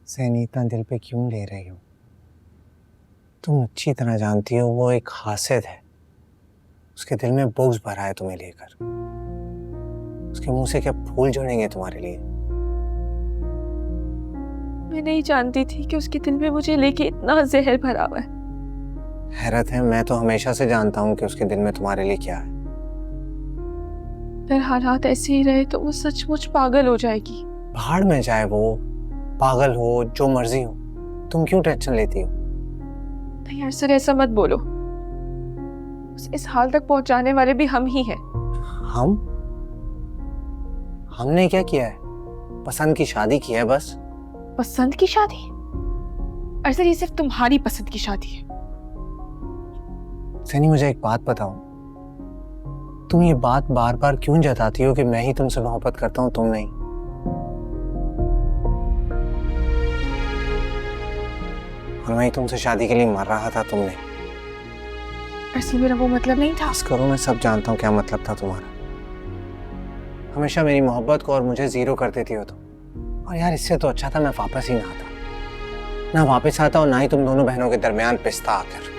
सैनी इतना दिल पे क्यों ले रही हो? तुम अच्छी तरह जानती हो वो एक हासिद है। उसके दिल में बुग़्ज़ भरा है तुम्हें लेकर। उसके मुंह से क्या फूल झड़ेंगे तुम्हारे लिए? मैं नहीं जानती थी कि उसके दिल में मुझे लेके इतना जहर भरा हुआ है। हैरत है, मैं तो हमेशा से जानता हूँ कि उसके दिल में तुम्हारे लिए क्या है। अगर हालात ऐसे ही रहे तो वो सचमुच पागल हो जाएगी। भाड़ में जाए वो, पागल हो, जो मर्जी हो, तुम क्यों टेंशन लेती हो? नहीं अरसद, ऐसा मत बोलो। इस हाल तक पहुंचाने वाले भी हम ही हैं। हम? हमने क्या किया है? पसंद की शादी की है बस। पसंद की शादी? अरसद, ये सिर्फ तुम्हारी पसंद की शादी है। सैनी, मुझे एक बात बताओ, तुम ये बात बार बार क्यों जताती हो कि मैं ही तुमसे मोहब्बत करता हूँ, तुम नहीं? और मैं ही तुमसे शादी के लिए मर रहा था, तुम नहीं। अरसद, मेरा वो मतलब नहीं था। बस करो, मैं सब जानता हूँ क्या मतलब था तुम्हारा। हमेशा मेरी मोहब्बत को और मुझे जीरो कर देती हो तुम। और यार, इससे तो अच्छा था मैं वापस ही ना आता। ना वापस आता और ना ही तुम दोनों बहनों के दरमियान पिसता आकर।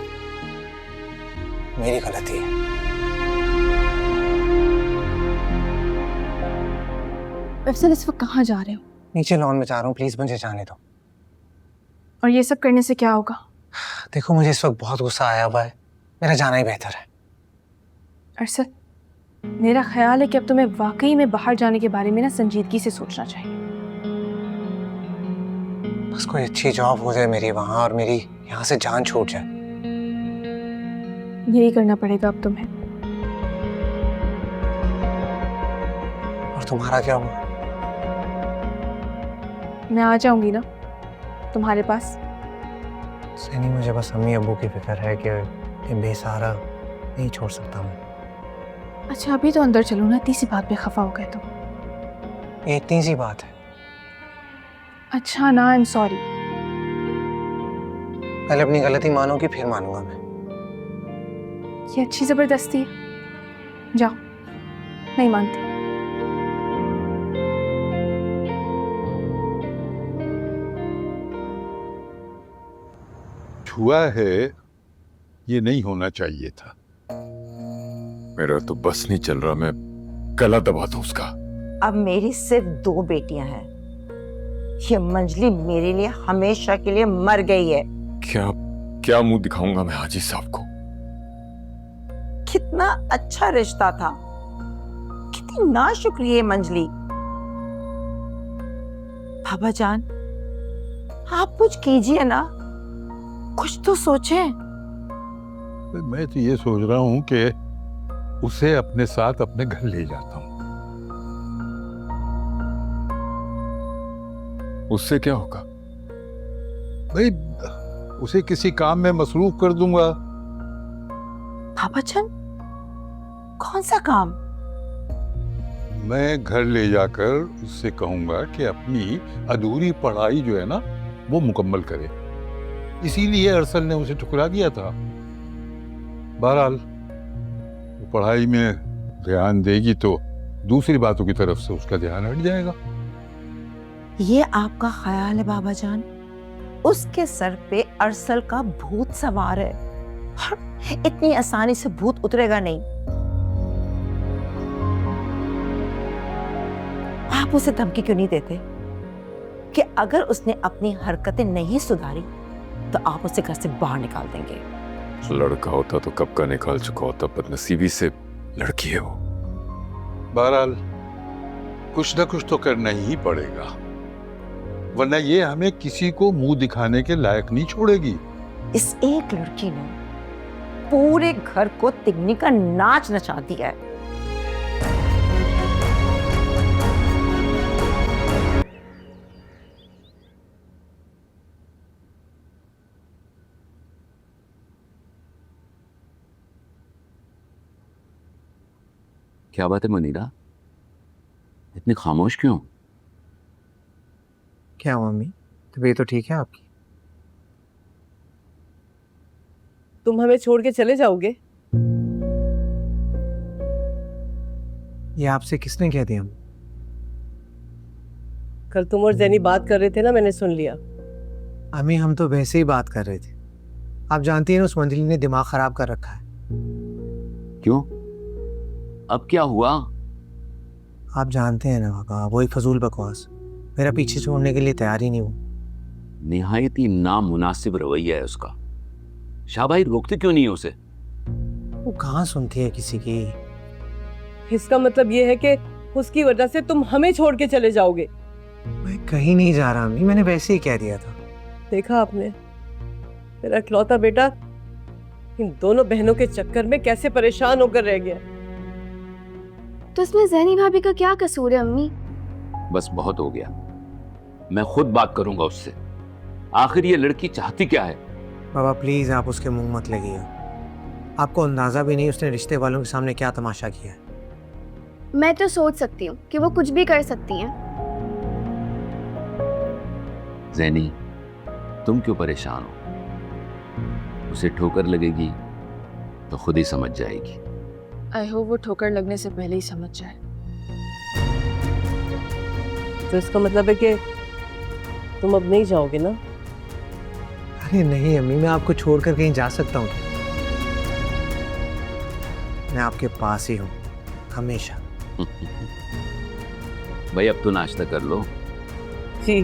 मेरी गलती है। अरसद, इस वक्त कहाँ जा रहे हो? नीचे लॉन में जा रहा हूँ, प्लीज मुझे जाने दो। और ये सब करने से क्या होगा? देखो, मुझे इस वक्त बहुत गुस्सा आया हुआ है, मेरा जाना ही बेहतर है। अरसद, मेरा ख्याल है कि अब तुम्हें वाकई में बाहर जाने के बारे में ना संजीदगी से सोचना चाहिए। बस कोई अच्छी जॉब हो जाए मेरी वहां और मेरी यहाँ से जान छूट जाए। यही करना पड़ेगा अब तुम्हें। और तुम्हारा क्या हुआ? मैं आ जाऊंगी ना तुम्हारे पास। सैनी, मुझे बस अम्मी अब्बू की फिक्र है कि ये बेसहारा नहीं छोड़ सकता मैं। अच्छा, अभी तो अंदर चलो ना, तीसरी बात पे खफा हो गए तुम। ये इतनी सी बात है। अच्छा ना, आई एम सॉरी। पहले अपनी गलती मानोगी, फिर मानूंगा मैं। ये अच्छी जबरदस्ती है। जाओ, नहीं मानती। हुआ है, ये नहीं होना चाहिए था। मेरा तो बस नहीं चल रहा, मैं गला दबा दूं उसका। अब मेरी सिर्फ 2 बेटियां हैं। ये मंजली मेरे लिए हमेशा के लिए मर गई है। क्या क्या मुंह दिखाऊंगा मैं हाजी साहब को? कितना अच्छा रिश्ता था, कितनी नाशुक्री है मंजली। बाबा जान, आप कुछ कीजिए ना, कुछ तो सोचें। मैं तो ये सोच रहा हूं कि उसे अपने साथ अपने घर ले जाता हूं। उससे क्या होगा? भाई, उसे किसी काम में मसरूफ कर दूंगा। बाबा जान, कौन सा काम? मैं घर ले जाकर उससे कहूंगा कि अपनी अधूरी पढ़ाई जो है ना, वो मुकम्मल करे। इसीलिए अरसल ने उसे ठुकरा दिया था। बहरहाल, वो पढ़ाई में ध्यान देगी तो दूसरी बातों की तरफ से उसका ध्यान हट जाएगा। ये आपका ख्याल है बाबा जान? उसके सर पे अरसल का भूत सवार है, इतनी आसानी से भूत उतरेगा नहीं। आप उसे धमकी क्यों नहीं देते कि अगर उसने अपनी हरकतें नहीं सुधारी तो आप उसे घर से बाहर निकाल देंगे? लड़का होता तो कब का निकाल चुका होता, बदनसीबी से लड़की है वो। बहरहाल, कुछ न कुछ तो करना ही पड़ेगा, वरना ये हमें किसी को मुंह दिखाने के लायक नहीं छोड़ेगी। इस एक लड़की ने पूरे घर को तिगनी का नाच नचा दिया है। क्या बात है मुनीरा, इतने खामोश क्यों? क्या हुआ मम्मी, तबीयत तो ठीक है आपकी? तुम हमें छोड़ के चले जाओगे? ये आपसे किसने कह दिया? कल तुम और जैनी बात कर रहे थे ना, मैंने सुन लिया। अम्मी हम तो वैसे ही बात कर रहे थे। आप जानती हैं ना उस मंजली ने दिमाग खराब कर रखा है। क्यों? अब क्या हुआ? आप जानते हैं ना पापा, वही फजूल बकवास मेरा पीछे छोड़ने के लिए तैयार ही नहीं हुआ। निहायत ही नामुनासिब रवैया है उसका। शाहबाई रोकते क्यों नहीं उसे? वो कहाँ सुनती है किसी की। इसका मतलब ये है कि उसकी वजह से तुम हमें छोड़ के चले जाओगे। मैं कहीं नहीं जा रहा अम्मी, मैंने वैसे ही कह दिया था। देखा आपने, मेरा इकलौता बेटा इन दोनों बहनों के चक्कर में कैसे परेशान होकर रह गया। तो इसमें ज़ैनी भाभी का क्या कसूर है अम्मी? बस बहुत हो गया, मैं खुद बात करूंगा उससे। आखिर ये लड़की चाहती क्या है? बाबा प्लीज आप उसके मुंह मत लगिए। आपको अंदाजा भी नहीं उसने रिश्ते वालों के सामने क्या तमाशा किया है। मैं तो सोच सकती हूँ कि वो कुछ भी कर सकती हैं। जैनी, तुम क्यों परेशान हो? उसे ठोकर लगेगी तो खुद ही समझ जाएगी। आई होप वो ठोकर लगने से पहले ही समझ जाए। तो इसका मतलब है कि तुम अब नहीं जाओगे ना? अरे नहीं अम्मी, मैं आपको छोड़कर कहीं जा सकता हूँ क्या? मैं आपके पास ही हूँ हमेशा। भाई अब तो नाश्ता कर लो। जी